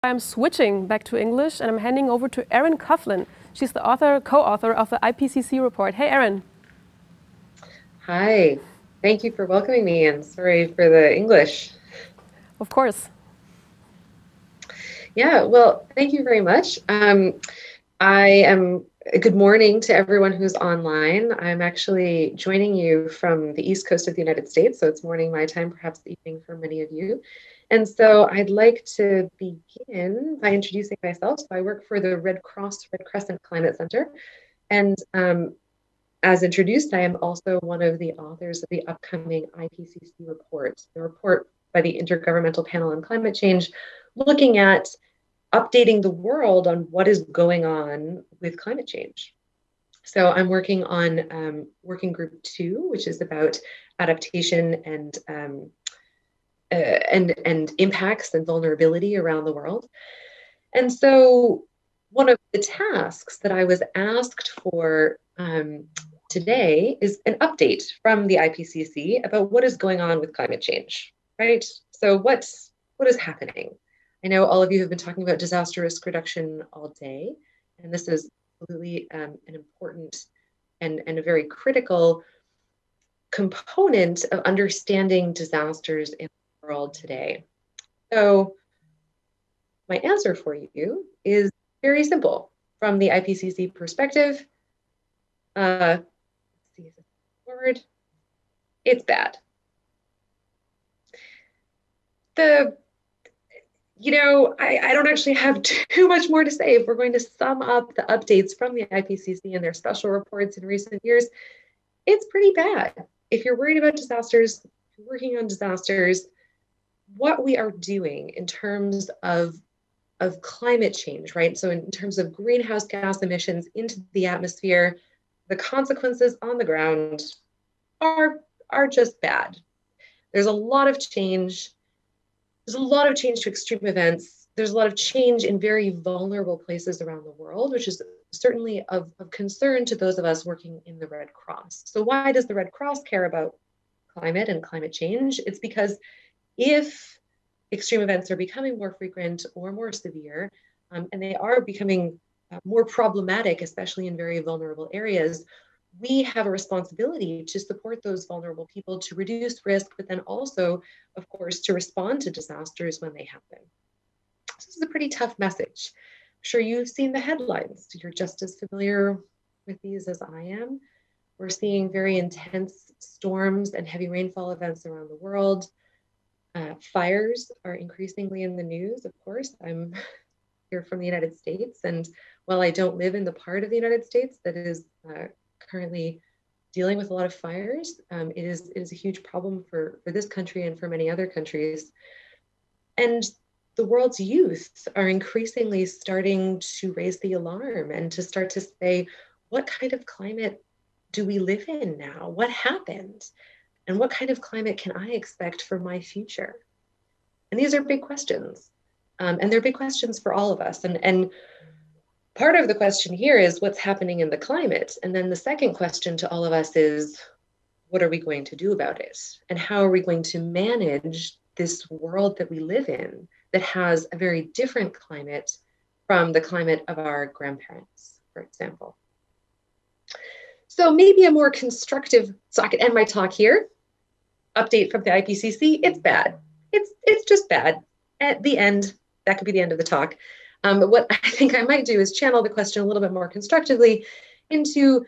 I'm switching back to English and I'm handing over to Erin Coughlan. She's the co-author of the IPCC report. Hey, Erin. Hi, thank you for welcoming me and sorry for the English. Of course. Yeah, well, thank you very much. Good morning to everyone who's online. I'm actually joining you from the East Coast of the United States, so it's morning my time, perhaps evening for many of you. And so I'd like to begin by introducing myself. So I work for the Red Crescent Climate Center. And as introduced, I am also one of the authors of the upcoming IPCC report, the report by the Intergovernmental Panel on Climate Change, looking at updating the world on what is going on with climate change. So I'm working on working group 2, which is about adaptation and impacts and vulnerability around the world. And so one of the tasks that I was asked for today is an update from the IPCC about what is going on with climate change, right? So what is happening? I know all of you have been talking about disaster risk reduction all day, and this is absolutely an important and a very critical component of understanding disasters in the world today. So my answer for you is very simple. From the IPCC perspective, let's see if it's forward, it's bad. I don't actually have too much more to say. If we're going to sum up the updates from the IPCC and their special reports in recent years, it's pretty bad. If you're worried about disasters, if you're working on disasters, what we are doing in terms of climate change, right? So in terms of greenhouse gas emissions into the atmosphere, the consequences on the ground are just bad. There's a lot of change. There's a lot of change to extreme events. There's a lot of change in very vulnerable places around the world, which is certainly of concern to those of us working in the Red Cross. So why does the Red Cross care about climate and climate change? It's because if extreme events are becoming more frequent or more severe, and they are becoming more problematic, especially in very vulnerable areas, we have a responsibility to support those vulnerable people to reduce risk, but then also, of course, to respond to disasters when they happen. So this is a pretty tough message. I'm sure you've seen the headlines. You're just as familiar with these as I am. We're seeing very intense storms and heavy rainfall events around the world. Fires are increasingly in the news, of course. I'm here from the United States, and while I don't live in the part of the United States that is currently dealing with a lot of fires, it is a huge problem for this country and for many other countries. And the world's youth are increasingly starting to raise the alarm and to start to say, what kind of climate do we live in now? What happened? And what kind of climate can I expect for my future? And these are big questions. And they're big questions for all of us. And part of the question here is what's happening in the climate? And then the second question to all of us is, what are we going to do about it? And how are we going to manage this world that we live in that has a very different climate from the climate of our grandparents, for example? So maybe a more constructive, so I could end my talk here. Update from the IPCC, it's bad. It's just bad. At the end, that could be the end of the talk. But what I think I might do is channel the question a little bit more constructively into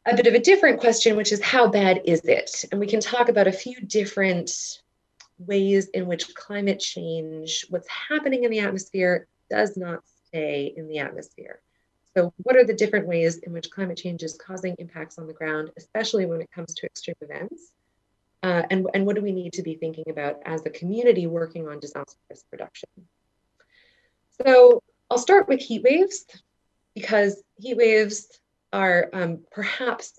a bit of a different question, which is how bad is it? And we can talk about a few different ways in which climate change, what's happening in the atmosphere, does not stay in the atmosphere. So what are the different ways in which climate change is causing impacts on the ground, especially when it comes to extreme events? And what do we need to be thinking about as a community working on disaster risk reduction? So I'll start with heat waves, because heat waves are perhaps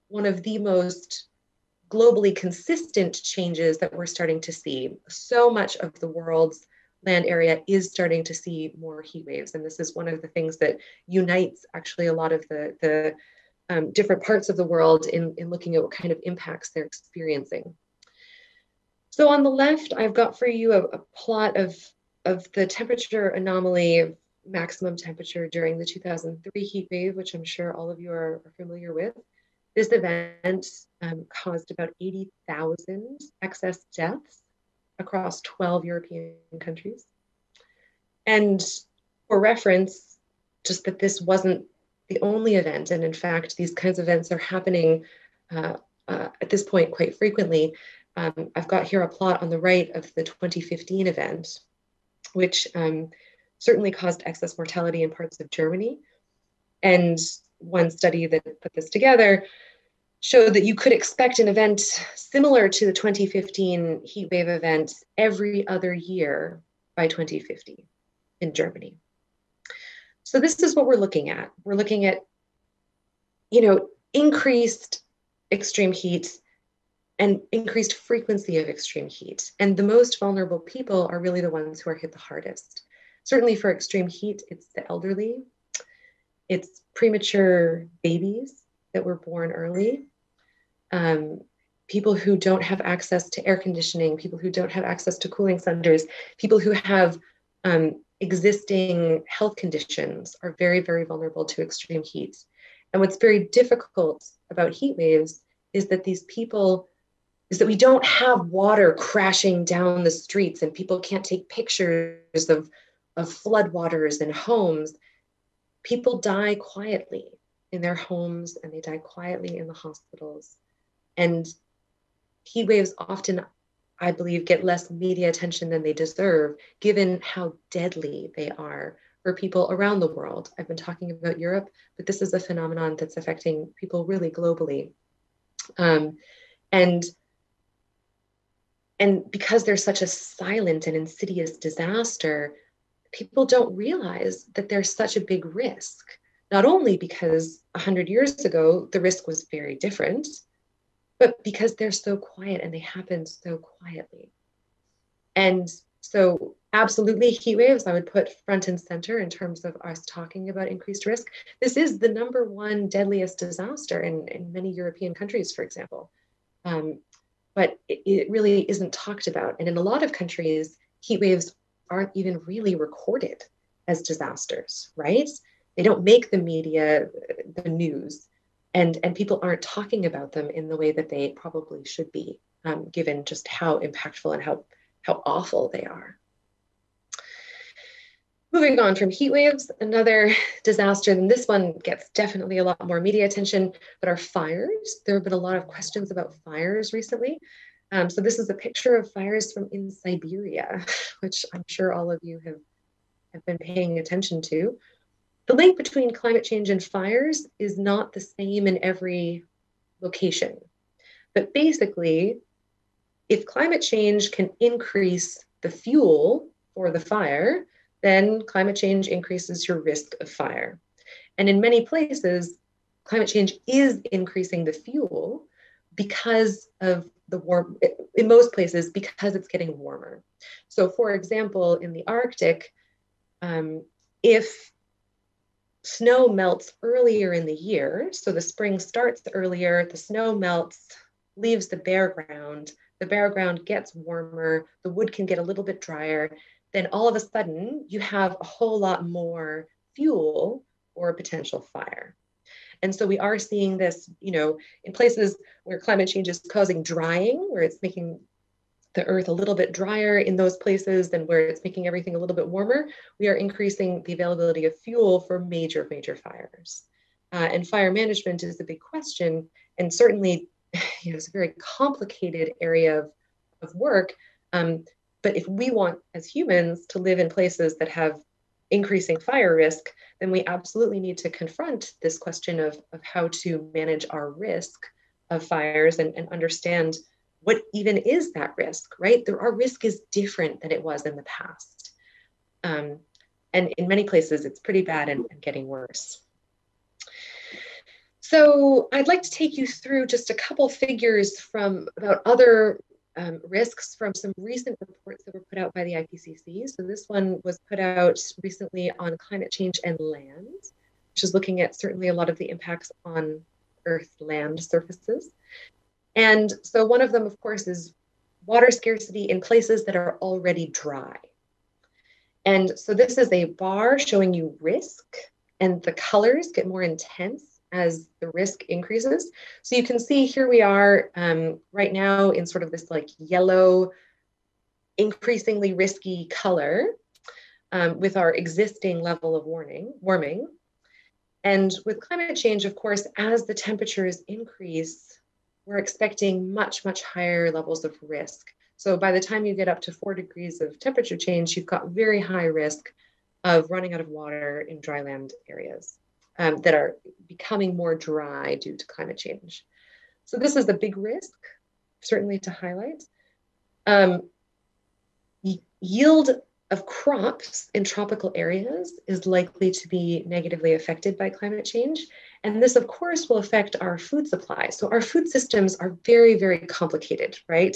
one of the most globally consistent changes that we're starting to see. So much of the world's land area is starting to see more heat waves. And this is one of the things that unites actually a lot of the different parts of the world in looking at what kind of impacts they're experiencing. So on the left, I've got for you a plot of of the temperature anomaly of maximum temperature during the 2003 heat wave, which I'm sure all of you are familiar with. This event caused about 80,000 excess deaths across 12 European countries. And for reference, just that this wasn't the only event, and in fact, these kinds of events are happening at this point quite frequently. I've got here a plot on the right of the 2015 event, which certainly caused excess mortality in parts of Germany. And one study that put this together showed that you could expect an event similar to the 2015 heat wave event every other year by 2050 in Germany. So this is what we're looking at. We're looking at, increased extreme heat and increased frequency of extreme heat. And the most vulnerable people are really the ones who are hit the hardest. Certainly for extreme heat, it's the elderly, it's premature babies that were born early, people who don't have access to air conditioning, people who don't have access to cooling centers, people who have existing health conditions are very, very vulnerable to extreme heat. And what's very difficult about heat waves is that we don't have water crashing down the streets and people can't take pictures of floodwaters and homes. People die quietly in their homes and they die quietly in the hospitals. And heat waves often, I believe, get less media attention than they deserve, given how deadly they are for people around the world. I've been talking about Europe, but this is a phenomenon that's affecting people really globally. And because there's such a silent and insidious disaster, people don't realize that there's such a big risk, not only because 100 years ago, the risk was very different, but because they're so quiet and they happen so quietly. And so absolutely heat waves, I would put front and center in terms of us talking about increased risk. This is the #1 deadliest disaster in many European countries, for example. But it really isn't talked about. And in a lot of countries, heat waves aren't even really recorded as disasters, right? They don't make the media, the news, and people aren't talking about them in the way that they probably should be, given just how impactful and how awful they are. Moving on from heat waves, another disaster, and this one gets definitely a lot more media attention, but are fires. There have been a lot of questions about fires recently. So this is a picture of fires from in Siberia, which I'm sure all of you have been paying attention to. The link between climate change and fires is not the same in every location. But basically, if climate change can increase the fuel for the fire, then climate change increases your risk of fire. And in many places, climate change is increasing the fuel because of in most places, because it's getting warmer. So for example, in the Arctic, if snow melts earlier in the year, so the spring starts earlier, the snow melts, leaves the bare ground gets warmer, the wood can get a little bit drier, then all of a sudden you have a whole lot more fuel for a potential fire. And so we are seeing this, in places where climate change is causing drying, where it's making the earth a little bit drier in those places than where it's making everything a little bit warmer, we are increasing the availability of fuel for major fires. And fire management is a big question, and certainly it's a very complicated area of work. But if we want, as humans, to live in places that have increasing fire risk, then we absolutely need to confront this question of how to manage our risk of fires and understand what even is that risk, right? Our risk is different than it was in the past. And in many places, it's pretty bad and getting worse. So I'd like to take you through just a couple figures about other risks from some recent reports that were put out by the IPCC. So this one was put out recently on climate change and land, which is looking at certainly a lot of the impacts on Earth land surfaces. And so one of them, of course, is water scarcity in places that are already dry. And so this is a bar showing you risk, and the colors get more intense as the risk increases. So you can see here we are right now in sort of this like yellow, increasingly risky color with our existing level of warming. And with climate change, of course, as the temperatures increase, we're expecting much, much higher levels of risk. So by the time you get up to 4 degrees of temperature change, you've got very high risk of running out of water in dryland areas that are becoming more dry due to climate change. So this is a big risk, certainly to highlight. Yield of crops in tropical areas is likely to be negatively affected by climate change. And this, of course, will affect our food supply. So our food systems are very, very complicated, right?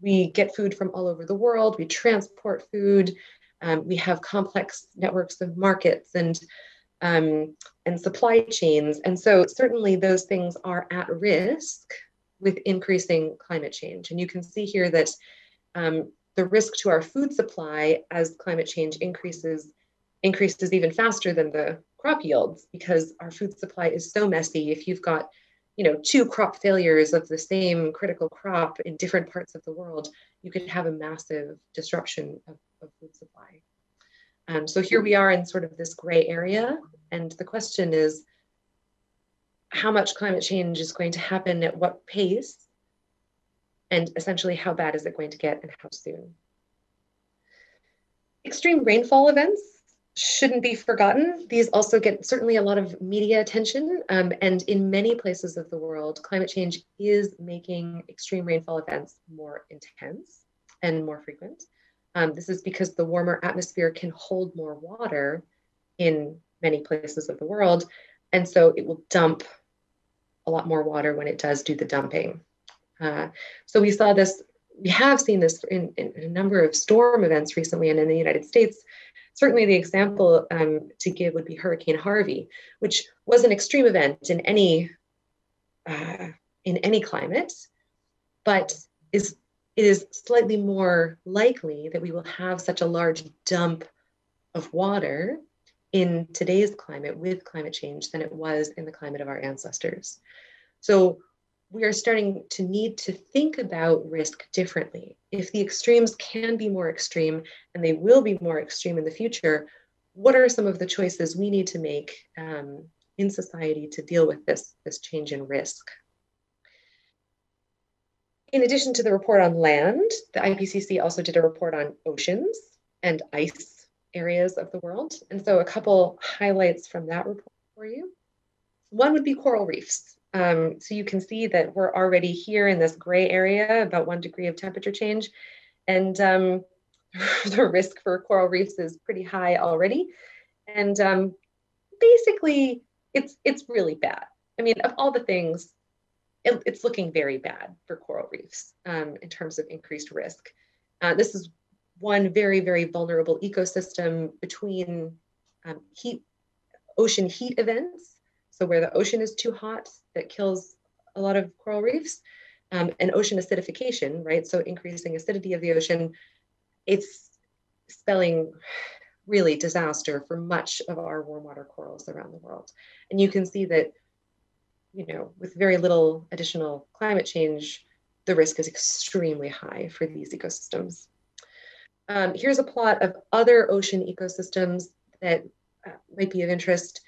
We get food from all over the world, we transport food, we have complex networks of markets and supply chains. And so certainly those things are at risk with increasing climate change. And you can see here that the risk to our food supply as climate change increases even faster than the crop yields, because our food supply is so messy. If you've got 2 crop failures of the same critical crop in different parts of the world, you could have a massive disruption of food supply. So here we are in sort of this gray area. And the question is, how much climate change is going to happen at what pace? And essentially, how bad is it going to get and how soon? Extreme rainfall events shouldn't be forgotten. These also get certainly a lot of media attention. And in many places of the world, climate change is making extreme rainfall events more intense and more frequent. This is because the warmer atmosphere can hold more water in many places of the world. And so it will dump a lot more water when it does do the dumping. So we have seen this in a number of storm events recently, and in the United States. Certainly the example to give would be Hurricane Harvey, which was an extreme event in any climate, but it is slightly more likely that we will have such a large dump of water in today's climate with climate change than it was in the climate of our ancestors. So we are starting to need to think about risk differently. If the extremes can be more extreme, and they will be more extreme in the future, what are some of the choices we need to make in society to deal with this change in risk? In addition to the report on land, the IPCC also did a report on oceans and ice areas of the world. And so a couple highlights from that report for you. One would be coral reefs. So you can see that we're already here in this gray area, about 1 degree of temperature change. And the risk for coral reefs is pretty high already. And basically, it's really bad. I mean, of all the things, it's looking very bad for coral reefs in terms of increased risk. This is one very, very vulnerable ecosystem between ocean heat events. So where the ocean is too hot, that kills a lot of coral reefs, and ocean acidification, right? So increasing acidity of the ocean, it's spelling really disaster for much of our warm water corals around the world. And you can see that, with very little additional climate change, the risk is extremely high for these ecosystems. Here's a plot of other ocean ecosystems that might be of interest.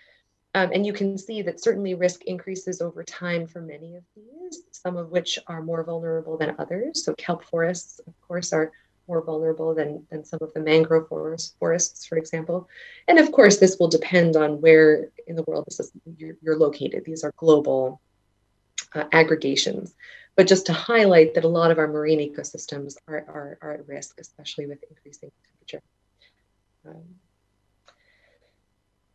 And you can see that certainly risk increases over time for many of these, some of which are more vulnerable than others. So kelp forests, of course, are more vulnerable than some of the mangrove forests, for example. And of course, this will depend on where in the world you're located. These are global aggregations. But just to highlight that a lot of our marine ecosystems are at risk, especially with increasing temperature.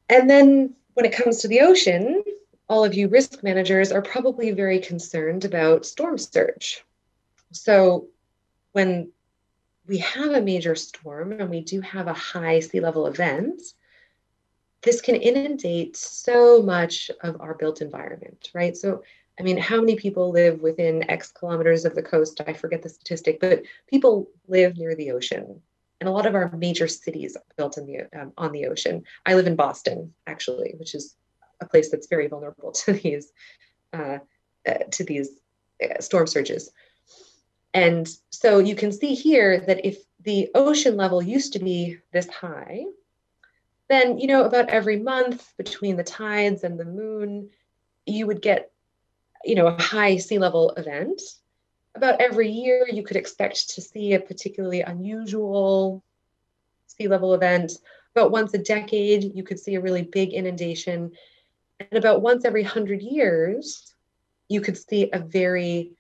And then when it comes to the ocean, all of you risk managers are probably very concerned about storm surge. So when we have a major storm and we do have a high sea level event, this can inundate so much of our built environment, right? So, I mean, how many people live within X kilometers of the coast? I forget the statistic, but people live near the ocean. And a lot of our major cities are built in on the ocean. I live in Boston, actually, which is a place that's very vulnerable to these storm surges. And so you can see here that if the ocean level used to be this high, then, about every month between the tides and the moon, you would get, a high sea level event. About every year, you could expect to see a particularly unusual sea level event. About once a decade, you could see a really big inundation. And about once every 100 years, you could see a very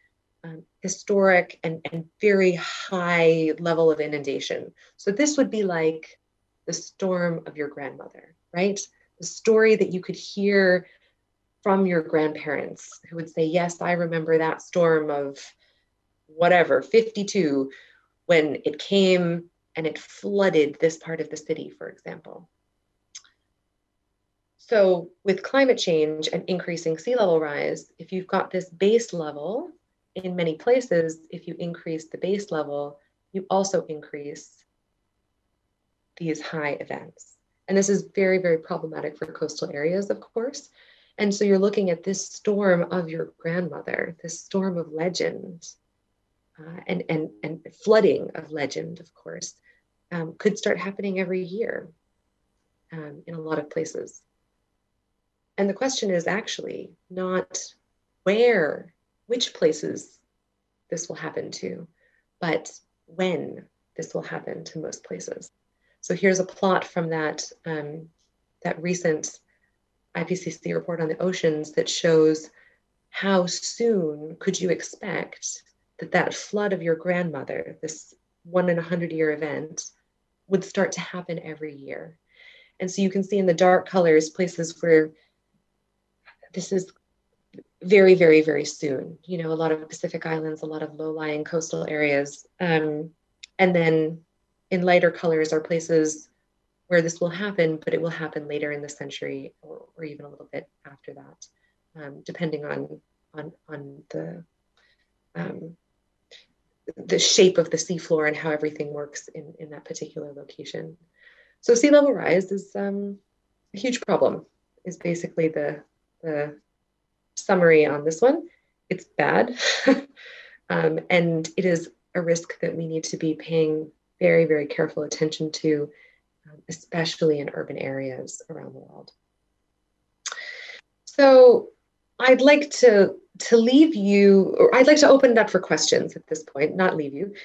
historic and very high level of inundation. So this would be like the storm of your grandmother, right? The story that you could hear from your grandparents who would say, yes, I remember that storm of whatever, 52, when it came and it flooded this part of the city, for example. So with climate change and increasing sea level rise, if you've got this base level, in many places, if you increase the base level, you also increase these high events. And this is very, very problematic for coastal areas, of course. And so you're looking at this storm of your grandmother, this storm of legend, and flooding of legend, of course, could start happening every year in a lot of places. And the question is actually not which places this will happen to, but when this will happen to most places. So here's a plot from that recent IPCC report on the oceans that shows how soon could you expect that flood of your grandmother, this 1 in 100-year event, would start to happen every year. And so you can see in the dark colors places where this is very, very, very soon. A lot of Pacific islands, a lot of low-lying coastal areas. And then in lighter colors are places where this will happen, but it will happen later in the century or even a little bit after that, depending on the shape of the seafloor and how everything works in that particular location. So sea level rise is a huge problem, is basically the summary on this one. It's bad, and it is a risk that we need to be paying very, very careful attention to, especially in urban areas around the world. So I'd like to leave you, or I'd like to open it up for questions at this point, not leave you,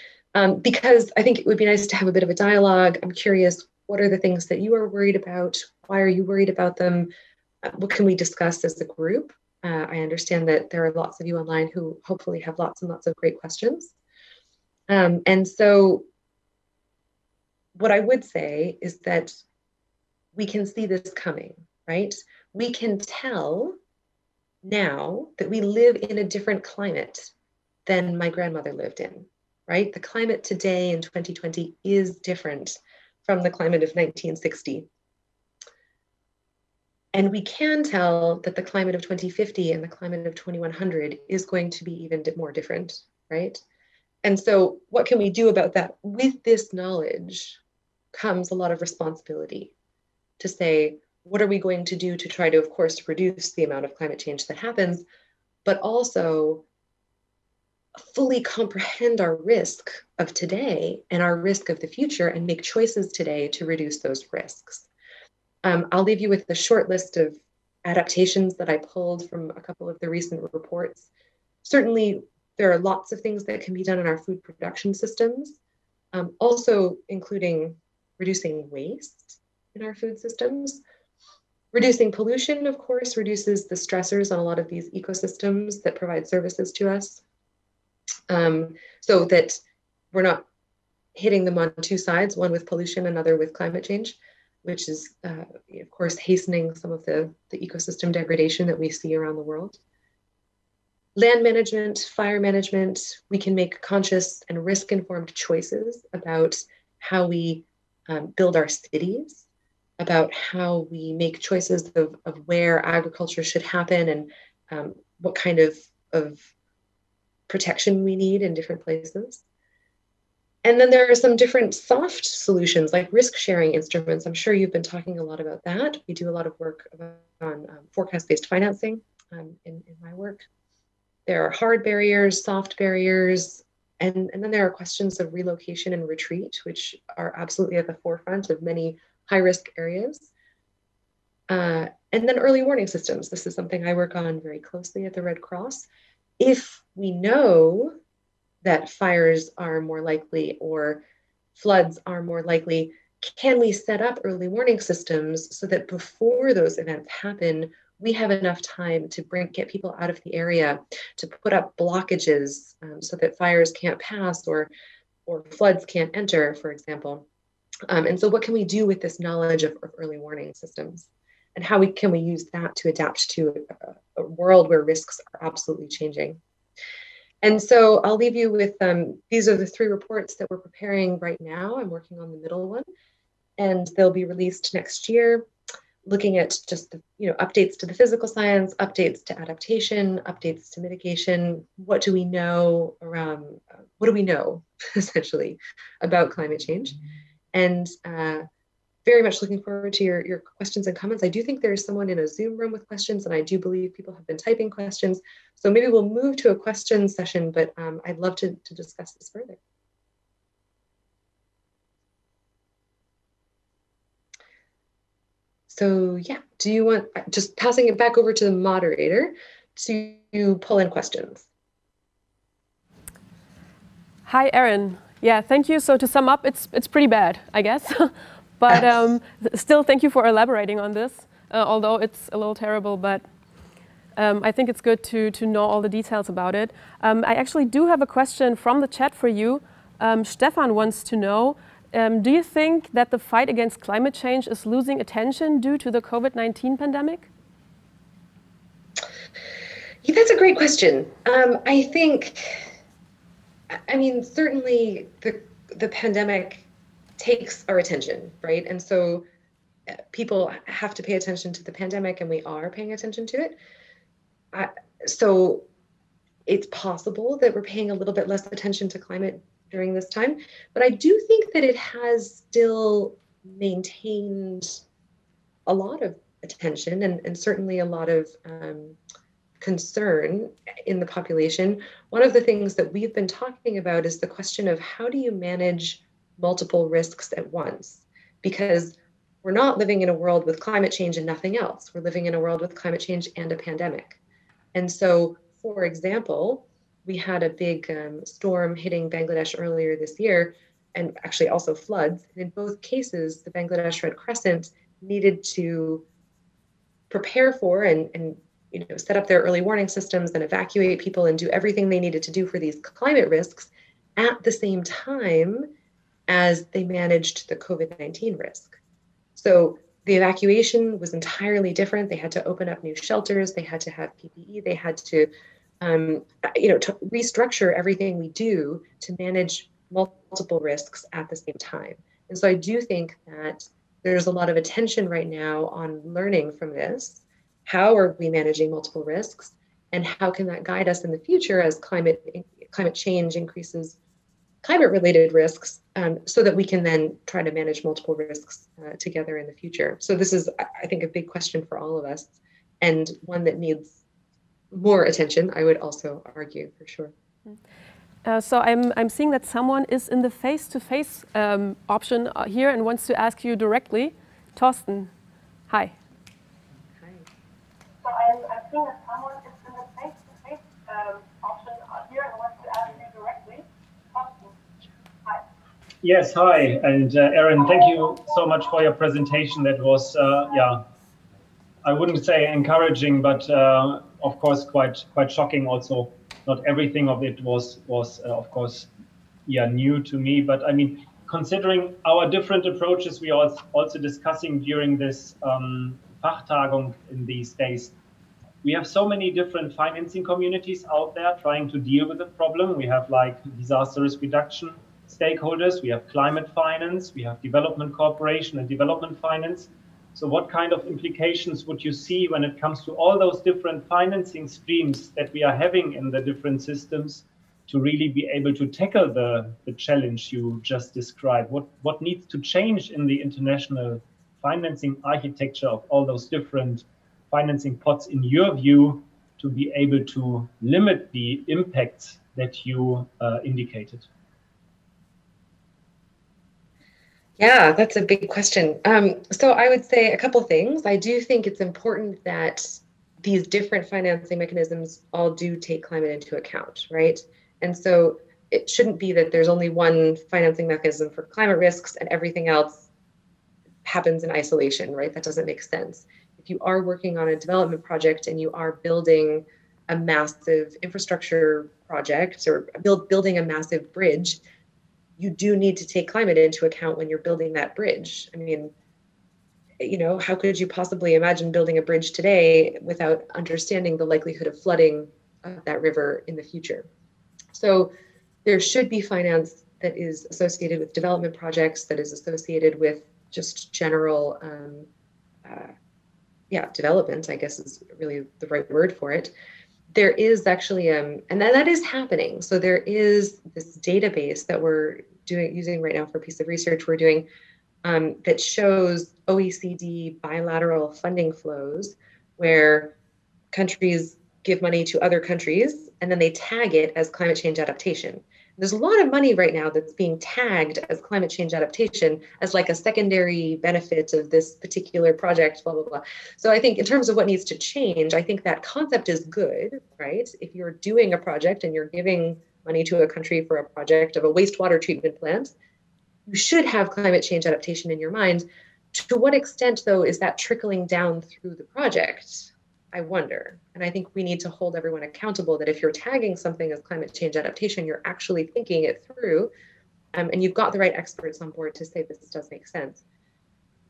because I think it would be nice to have a bit of a dialogue. I'm curious, what are the things that you are worried about? Why are you worried about them? What can we discuss as a group? I understand that there are lots of you online who hopefully have lots and lots of great questions. And so what I would say is that we can see this coming, right? We can tell now that we live in a different climate than my grandmother lived in, right? The climate today in 2020 is different from the climate of 1960. And we can tell that the climate of 2050 and the climate of 2100 is going to be even more different, right? And so what can we do about that? With this knowledge comes a lot of responsibility to say, what are we going to do to try to, of course, reduce the amount of climate change that happens, but also fully comprehend our risk of today and our risk of the future and make choices today to reduce those risks. I'll leave you with the short list of adaptations that I pulled from a couple of the recent reports. Certainly, there are lots of things that can be done in our food production systems, also including reducing waste in our food systems. Reducing pollution, of course, reduces the stressors on a lot of these ecosystems that provide services to us, so that we're not hitting them on two sides, one with pollution, another with climate change, which is, of course, hastening some of the ecosystem degradation that we see around the world. Land management, fire management, we can make conscious and risk-informed choices about how we build our cities, about how we make choices of where agriculture should happen and what kind of protection we need in different places. And then there are some different soft solutions like risk sharing instruments. I'm sure you've been talking a lot about that. We do a lot of work on forecast-based financing in my work. There are hard barriers, soft barriers, and then there are questions of relocation and retreat, which are absolutely at the forefront of many high-risk areas. And then early warning systems. This is something I work on very closely at the Red Cross. If we know that fires are more likely or floods are more likely, can we set up early warning systems so that before those events happen, we have enough time to get people out of the area, to put up blockages so that fires can't pass or floods can't enter, for example. And so what can we do with this knowledge of early warning systems? And how can we use that to adapt to a world where risks are absolutely changing? And so I'll leave you with, these are the 3 reports that we're preparing right now. I'm working on the middle one, and they'll be released next year, looking at just updates to the physical science, updates to adaptation, updates to mitigation. What do we know around, what do we know essentially about climate change? And very much looking forward to your questions and comments. I do think there's someone in a Zoom room with questions, and I do believe people have been typing questions. So maybe we'll move to a question session, but I'd love to discuss this further. So yeah, do you want, just passing it back over to the moderator to pull in questions? Hi, Erin. Yeah, thank you. So to sum up, it's pretty bad, I guess. But still, thank you for elaborating on this, although it's a little terrible, but I think it's good to know all the details about it. I actually do have a question from the chat for you. Stefan wants to know, do you think that the fight against climate change is losing attention due to the COVID-19 pandemic? Yeah, that's a great question. I think, I mean, certainly the pandemic takes our attention, right? And so people have to pay attention to the pandemic, and we are paying attention to it. So it's possible that we're paying a little bit less attention to climate during this time, but I do think that it has still maintained a lot of attention and certainly a lot of concern in the population. One of the things that we've been talking about is the question of how do you manage multiple risks at once? Because we're not living in a world with climate change and nothing else. We're living in a world with climate change and a pandemic. And so, for example, we had a big storm hitting Bangladesh earlier this year, and actually also floods. And in both cases, the Bangladesh Red Crescent needed to prepare for and set up their early warning systems and evacuate people and do everything they needed to do for these climate risks at the same time as they managed the COVID-19 risk. So the evacuation was entirely different. They had to open up new shelters. They had to have PPE. They had to, to restructure everything we do to manage multiple risks at the same time. And so I do think that there's a lot of attention right now on learning from this. How are we managing multiple risks? And how can that guide us in the future as climate change increases climate-related risks, so that we can then try to manage multiple risks together in the future. So this is, I think, a big question for all of us, and one that needs more attention, I would also argue, for sure. So I'm seeing that someone is in the face-to-face option here and wants to ask you directly. Torsten, hi. Hi. So I'm seeing that someone is in the face-to-face option here and wants to ask you directly. Yes, hi, and Erin, thank you so much for your presentation. That was, I wouldn't say encouraging, but of course quite shocking. Also, not everything of it was of course, new to me. But I mean, considering our different approaches, we are also discussing during this Fachtagung in these days. We have so many different financing communities out there trying to deal with the problem. We have like disaster risk reduction stakeholders, we have climate finance, we have development cooperation and development finance. So what kind of implications would you see when it comes to all those different financing streams that we are having in the different systems to really be able to tackle the challenge you just described? What needs to change in the international financing architecture of all those different financing pots, in your view, to be able to limit the impacts that you indicated? Yeah, that's a big question. So I would say a couple things. I do think it's important that these different financing mechanisms all do take climate into account, right? And so it shouldn't be that there's only one financing mechanism for climate risks and everything else happens in isolation, right? That doesn't make sense. If you are working on a development project and you are building a massive infrastructure project or building a massive bridge, you do need to take climate into account when you're building that bridge. I mean, you know, how could you possibly imagine building a bridge today without understanding the likelihood of flooding of that river in the future? So there should be finance that is associated with development projects, that is associated with just general, development, I guess is really the right word for it. There is actually, and that is happening. So there is this database that we're using right now for a piece of research we're doing that shows OECD bilateral funding flows where countries give money to other countries and then they tag it as climate change adaptation. There's a lot of money right now that's being tagged as climate change adaptation as like a secondary benefit of this particular project, blah, blah, blah. So I think in terms of what needs to change, I think that concept is good, right? If you're doing a project and you're giving money to a country for a project of a wastewater treatment plant, you should have climate change adaptation in your mind. To what extent, though, is that trickling down through the project? I wonder. And I think we need to hold everyone accountable that if you're tagging something as climate change adaptation, you're actually thinking it through, and you've got the right experts on board to say this does make sense.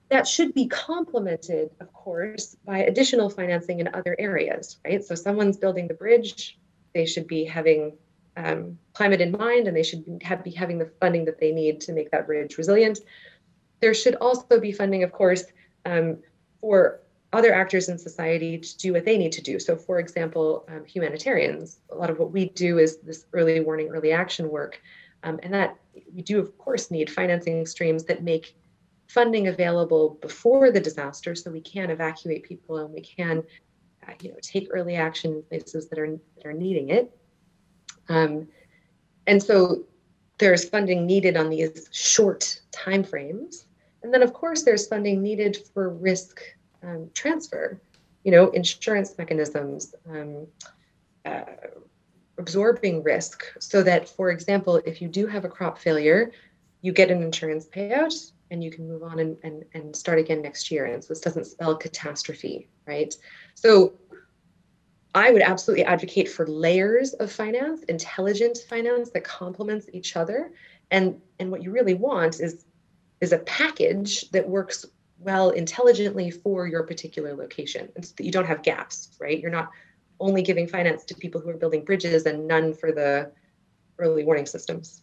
That should be complemented, of course, by additional financing in other areas, right? So someone's building the bridge, they should be having climate in mind, and they should be having the funding that they need to make that bridge resilient. There should also be funding, of course, for other actors in society to do what they need to do. So for example, humanitarians, a lot of what we do is this early warning, early action work. And that we do, of course, need financing streams that make funding available before the disaster so we can evacuate people and we can take early action in places that are needing it. And so there's funding needed on these short timeframes. And then, of course, there's funding needed for risk transfer, insurance mechanisms, absorbing risk so that, for example, if you do have a crop failure, you get an insurance payout and you can move on and start again next year. And so this doesn't spell catastrophe, right? So I would absolutely advocate for layers of finance, intelligent finance that complements each other. And what you really want is a package that works well intelligently for your particular location, and so that you don't have gaps, right? You're not only giving finance to people who are building bridges and none for the early warning systems.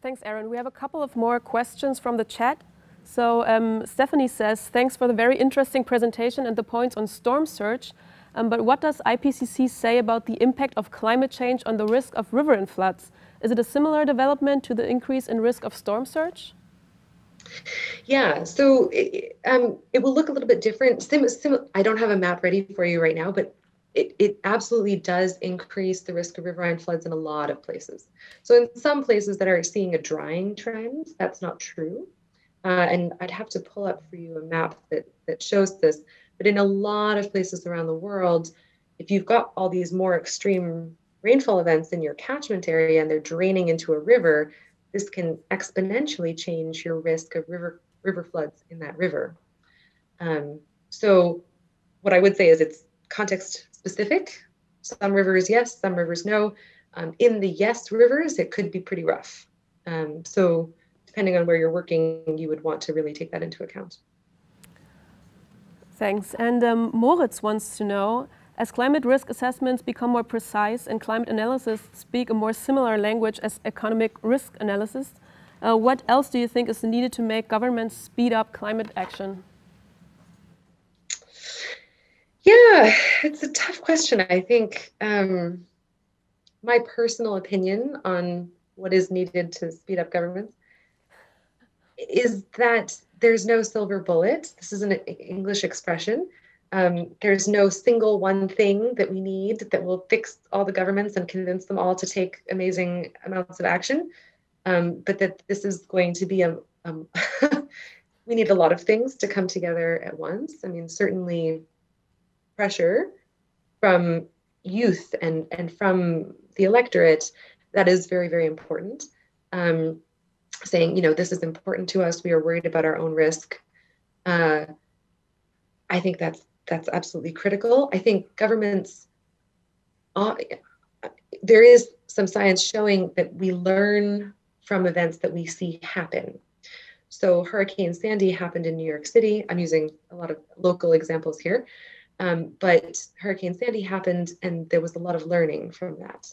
Thanks, Erin. We have a couple of more questions from the chat. So Stephanie says, thanks for the very interesting presentation and the points on storm surge. But what does IPCC say about the impact of climate change on the risk of river and floods? Is it a similar development to the increase in risk of storm surge? Yeah, so it will look a little bit different. I don't have a map ready for you right now, but it absolutely does increase the risk of riverine floods in a lot of places. So in some places that are seeing a drying trend, that's not true. And I'd have to pull up for you a map that shows this. But in a lot of places around the world, if you've got all these more extreme rainfall events in your catchment area and they're draining into a river, this can exponentially change your risk of river floods in that river. So what I would say is it's context specific. Some rivers, yes, some rivers, no. In the yes rivers, it could be pretty rough. So depending on where you're working, you would want to really take that into account. Thanks. And Moritz wants to know, as climate risk assessments become more precise and climate analysis speak a more similar language as economic risk analysis, what else do you think is needed to make governments speed up climate action? Yeah, it's a tough question. I think my personal opinion on what is needed to speed up governments is that there's no silver bullet. This is an English expression. There's no single one thing that we need that will fix all the governments and convince them all to take amazing amounts of action. But that this is going to be we need a lot of things to come together at once. I mean, certainly pressure from youth and from the electorate, that is very, very important. Saying, this is important to us. We are worried about our own risk. I think that's absolutely critical. I think governments, there is some science showing that we learn from events that we see happen. So Hurricane Sandy happened in New York City. I'm using a lot of local examples here. But Hurricane Sandy happened and there was a lot of learning from that.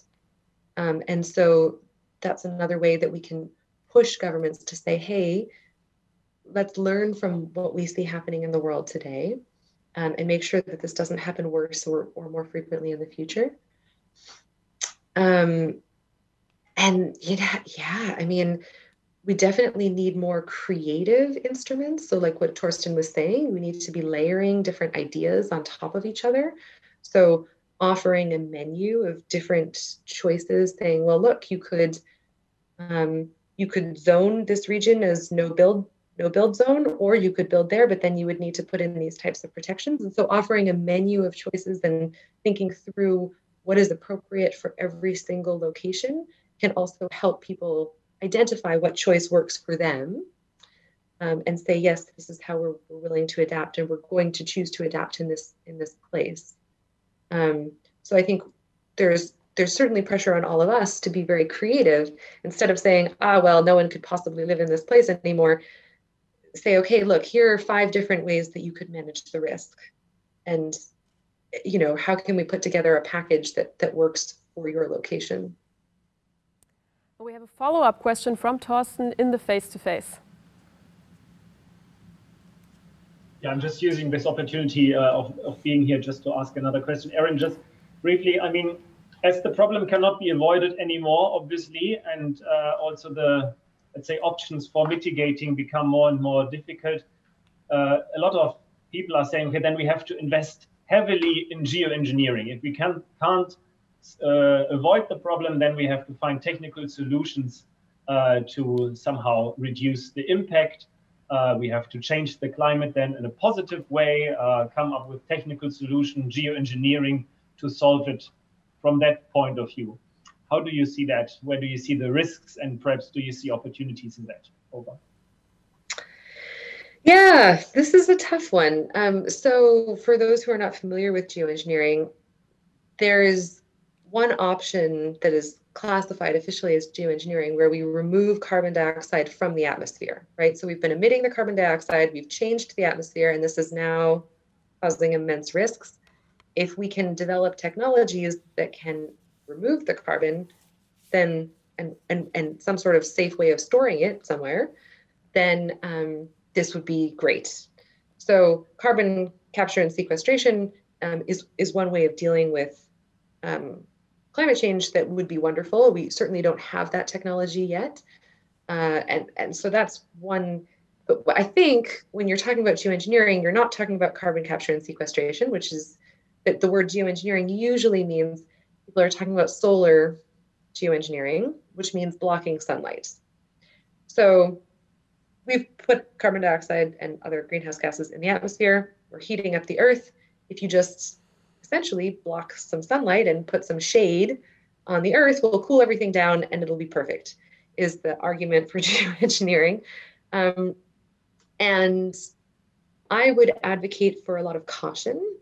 And so that's another way that we can push governments to say, hey, let's learn from what we see happening in the world today, and make sure that this doesn't happen worse or more frequently in the future. And I mean, we definitely need more creative instruments. So like what Torsten was saying, we need to be layering different ideas on top of each other. So offering a menu of different choices, saying, well, look, you could zone this region as no build zone, or you could build there, but then you would need to put in these types of protections. And so offering a menu of choices and thinking through what is appropriate for every single location can also help people identify what choice works for them, and say, yes, this is how we're willing to adapt, and we're going to choose to adapt in this place. So I think there's certainly pressure on all of us to be very creative. Instead of saying, well, no one could possibly live in this place anymore, say, okay, look, here are 5 different ways that you could manage the risk. And, how can we put together a package that works for your location? We have a follow-up question from Torsten in the face-to-face. Yeah, I'm just using this opportunity of being here just to ask another question. Erin, just briefly, I mean, as the problem cannot be avoided anymore, obviously, and also the, let's say, options for mitigating become more and more difficult, a lot of people are saying, okay, then we have to invest heavily in geoengineering. If we can't avoid the problem, then we have to find technical solutions to somehow reduce the impact. We have to change the climate then in a positive way, come up with technical solution, geoengineering to solve it from that point of view. How do you see that? Where do you see the risks, and perhaps do you see opportunities in that? Over. Yeah, this is a tough one. So for those who are not familiar with geoengineering, there is one option that is classified officially as geoengineering, where we remove carbon dioxide from the atmosphere, right? So we've been emitting the carbon dioxide, we've changed the atmosphere, and this is now causing immense risks. If we can develop technologies that can remove the carbon, then and some sort of safe way of storing it somewhere, then this would be great. So carbon capture and sequestration is one way of dealing with climate change that would be wonderful. We certainly don't have that technology yet. And so that's one. But I think when you're talking about geoengineering, you're not talking about carbon capture and sequestration, which is that the word geoengineering usually means people are talking about solar geoengineering, which means blocking sunlight. So we've put carbon dioxide and other greenhouse gases in the atmosphere. We're heating up the earth. If you just essentially block some sunlight and put some shade on the earth, we'll cool everything down and it'll be perfect, is the argument for geoengineering. And I would advocate for a lot of caution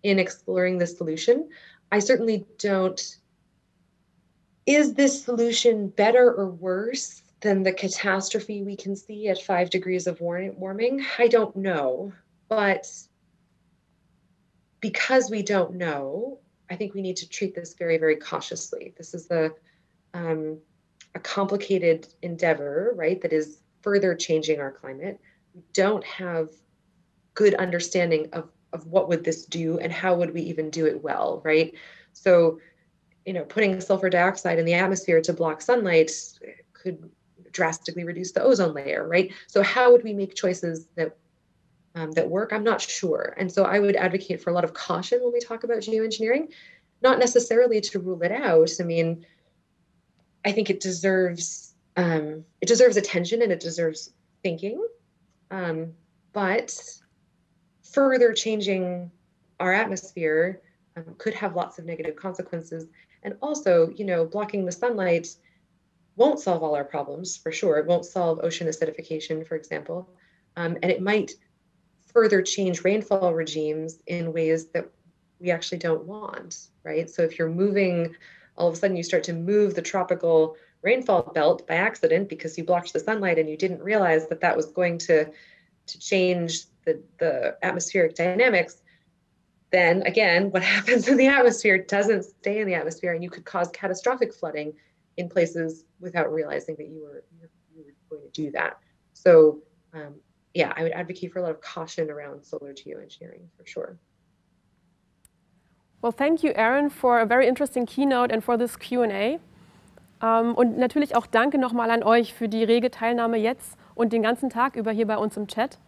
in exploring this solution. I certainly don't. Is this solution better or worse than the catastrophe we can see at 5 degrees of warming? I don't know. But because we don't know, I think we need to treat this very, very cautiously. This is a complicated endeavor, right, that is further changing our climate. We don't have good understanding of what would this do and how would we even do it well, right? So putting sulfur dioxide in the atmosphere to block sunlight could drastically reduce the ozone layer, right? So how would we make choices that work? I'm not sure. And so I would advocate for a lot of caution when we talk about geoengineering, not necessarily to rule it out. I mean, I think it deserves attention and it deserves thinking, but further changing our atmosphere could have lots of negative consequences. And also, blocking the sunlight won't solve all our problems, for sure. It won't solve ocean acidification, for example. And it might further change rainfall regimes in ways that we actually don't want, right? So if you're moving, all of a sudden you start to move the tropical rainfall belt by accident because you blocked the sunlight and you didn't realize that that was going to change the atmospheric dynamics, then again, what happens in the atmosphere doesn't stay in the atmosphere, and you could cause catastrophic flooding in places without realizing that you were going to do that. So yeah, I would advocate for a lot of caution around solar geoengineering for sure. Well, thank you, Erin, for a very interesting keynote and for this Q&A. Und natürlich auch danke nochmal an euch für die rege Teilnahme jetzt und den ganzen Tag über hier bei uns im Chat.